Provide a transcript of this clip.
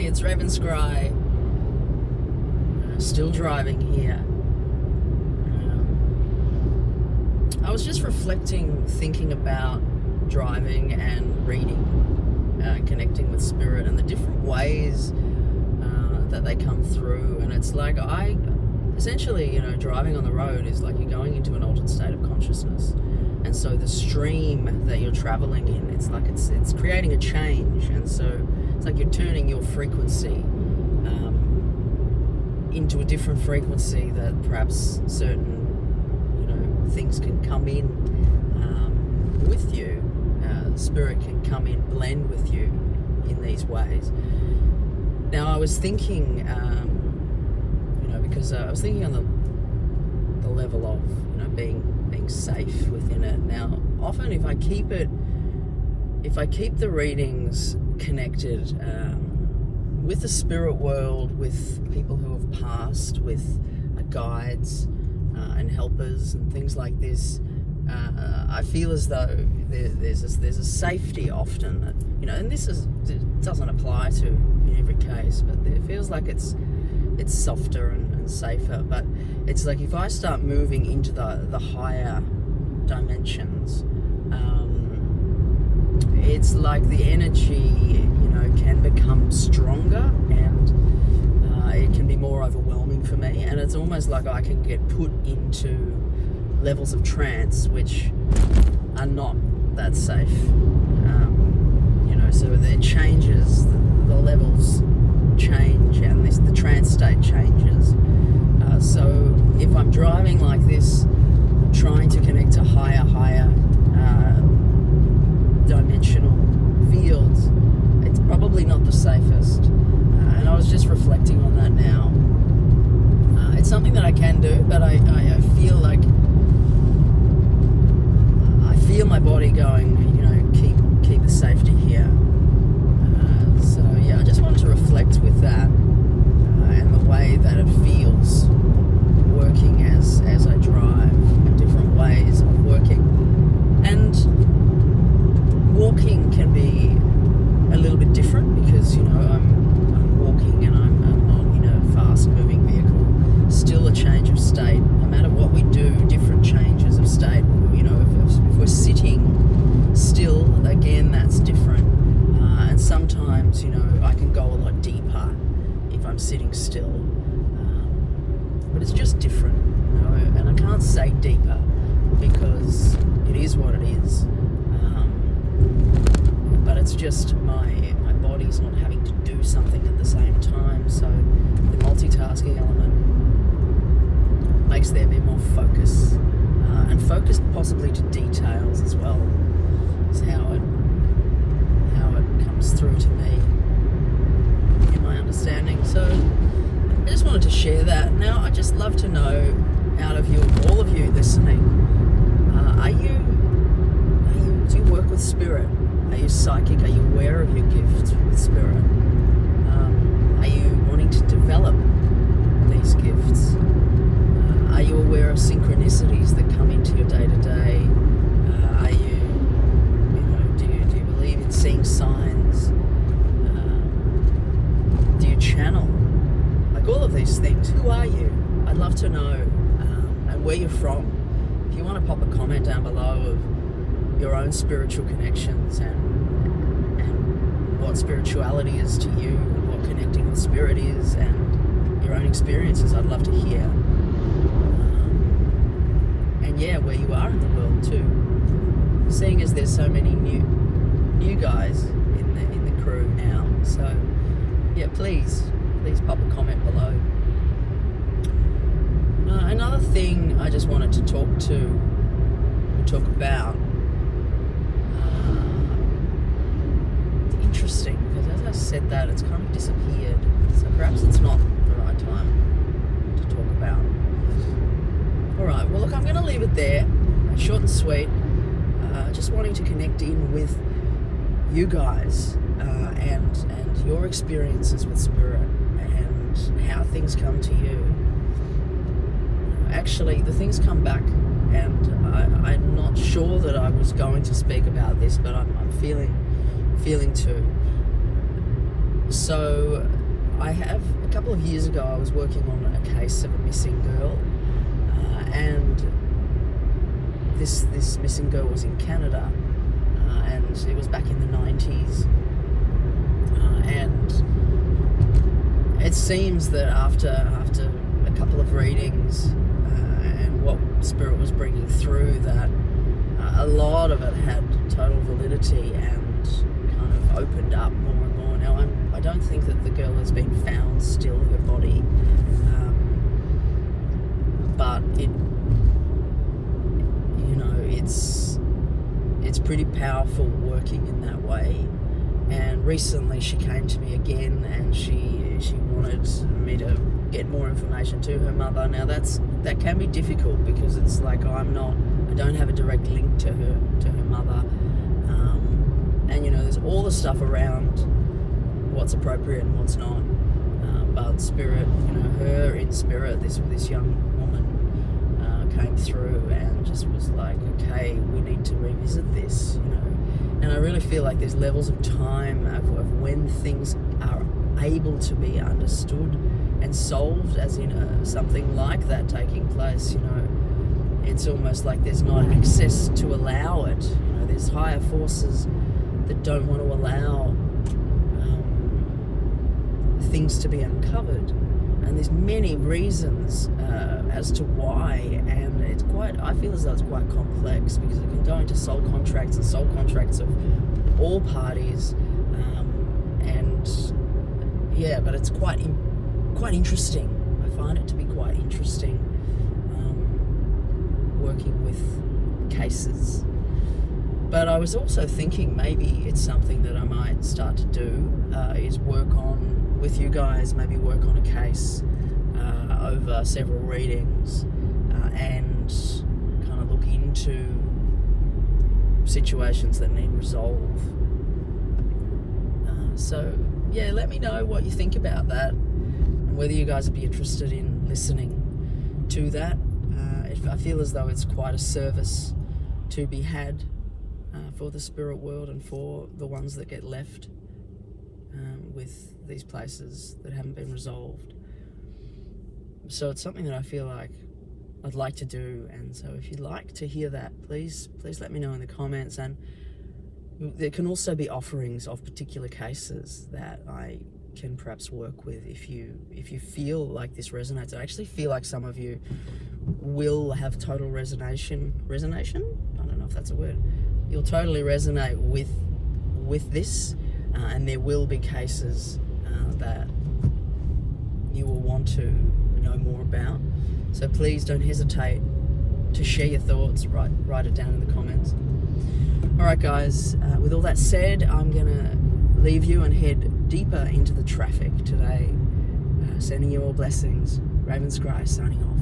it's Raven Scry. Still driving here. I was just reflecting, thinking about driving and reading, connecting with spirit and the different ways that they come through. And it's like essentially, driving on the road is like you're going into an altered state of consciousness. And so the stream that you're traveling in, it's like it's creating a change. And so it's like you're turning your frequency into a different frequency that perhaps certain, things can come in with you. Spirit can come in, blend with you in these ways. Now, I was thinking, because I was thinking on the level of, being safe within it. Now, often if I keep the readings connected with the spirit world, with people who have passed, with guides and helpers and things like this, I feel as though there's a safety often that, and it doesn't apply to in every case, but it feels like it's softer and safer. But it's like if I start moving into the higher dimensions, it's like the energy, can become stronger, and it can be more overwhelming for me, and it's almost like I can get put into levels of trance which are not that safe. So it changes, the levels change, and the trance state changes. So if I'm driving like this, trying to connect to higher dimensional fields, it's probably not the safest. And I was just reflecting on that now. It's something that I can do, but I feel like my body going, keep the safety here. So yeah, I just wanted to reflect with that and the way that it feels working as I drive, and different ways of working. And walking can be a little bit different because I'm walking and I'm not in a fast moving vehicle. Still a change of state. No matter what we do, different changes of state. If we're sitting still, again, that's different. And sometimes, I can go a lot deeper if I'm sitting still. But it's just different, and I can't say deeper because it is what it is. But it's just my body's not having to do something at the same time. So the multitasking element makes there be more focus, and focused possibly to details as well. Is how it comes through to me in my understanding. So I just wanted to share that. Now, I'd just love to know, out of all of you listening, do you work with spirit? Are you psychic? Are you aware of your gift with spirit? Are you wanting to develop these gifts? Are you aware of synchronicities that come into your day-to-day? Are you, do you believe in seeing signs? Do you channel? Like all of these things. Who are you? I'd love to know, and where you're from. If you want to pop a comment down below of your own spiritual connections and what spirituality is to you, and what connecting with spirit is, and your own experiences, I'd love to hear. And yeah, where you are in the world too. Seeing as there's so many new guys in the crew now, so yeah, please pop a comment below. Another thing I just wanted to talk about. It's interesting because as I said that, it's kind of disappeared. So perhaps it's not the right time to talk about. All right. Well, look, I'm going to leave it there. Short and sweet. Just wanting to connect in with you guys and your experiences with spirit and how things come to you. Actually, the things come back, and I'm not sure that I was going to speak about this, but I'm feeling to. So I have, a couple of years ago, I was working on a case of a missing girl, and this missing girl was in Canada, and it was back in the 90s, and it seems that after a couple of readings and what Spirit was bringing through, that a lot of it had total validity and kind of opened up more and more. Now, I don't think that the girl has been found still, her body, but it, you know, it's pretty powerful working in that way. And recently she came to me again, and she wanted me to get more information to her mother. Now that can be difficult, because it's like I don't have a direct link to her mother, and you know, there's all the stuff around what's appropriate and what's not. But Spirit, you know, her in spirit, this young woman came through and just was like, okay, we need to revisit this, you know. And I really feel like there's levels of time of when things are able to be understood and solved, as in something like that taking place, you know. It's almost like there's not access to allow it. You know, there's higher forces that don't want to allow things to be uncovered, and there's many reasons as to why, and it's quite, I feel as though it's quite complex, because it can go into soul contracts of all parties, and yeah, but it's quite interesting. I find it to be quite interesting working with cases. But I was also thinking maybe it's something that I might start to do, is work on, with you guys, maybe work on a case over several readings, and kind of look into situations that need resolve. So yeah, let me know what you think about that, and whether you guys would be interested in listening to that. I feel as though it's quite a service to be had for the spirit world, and for the ones that get left with these places that haven't been resolved. So it's something that I feel like I'd like to do, and so if you'd like to hear that, please let me know in the comments. And there can also be offerings of particular cases that I can perhaps work with if you feel like this resonates. I actually feel like some of you will have total resonation? I don't know if that's a word. You'll totally resonate with this, and there will be cases that you will want to know more about. So please don't hesitate to share your thoughts. Write it down in the comments. All right, guys, with all that said, I'm gonna leave you and head deeper into the traffic today. Sending you all blessings. Raven Scry signing off.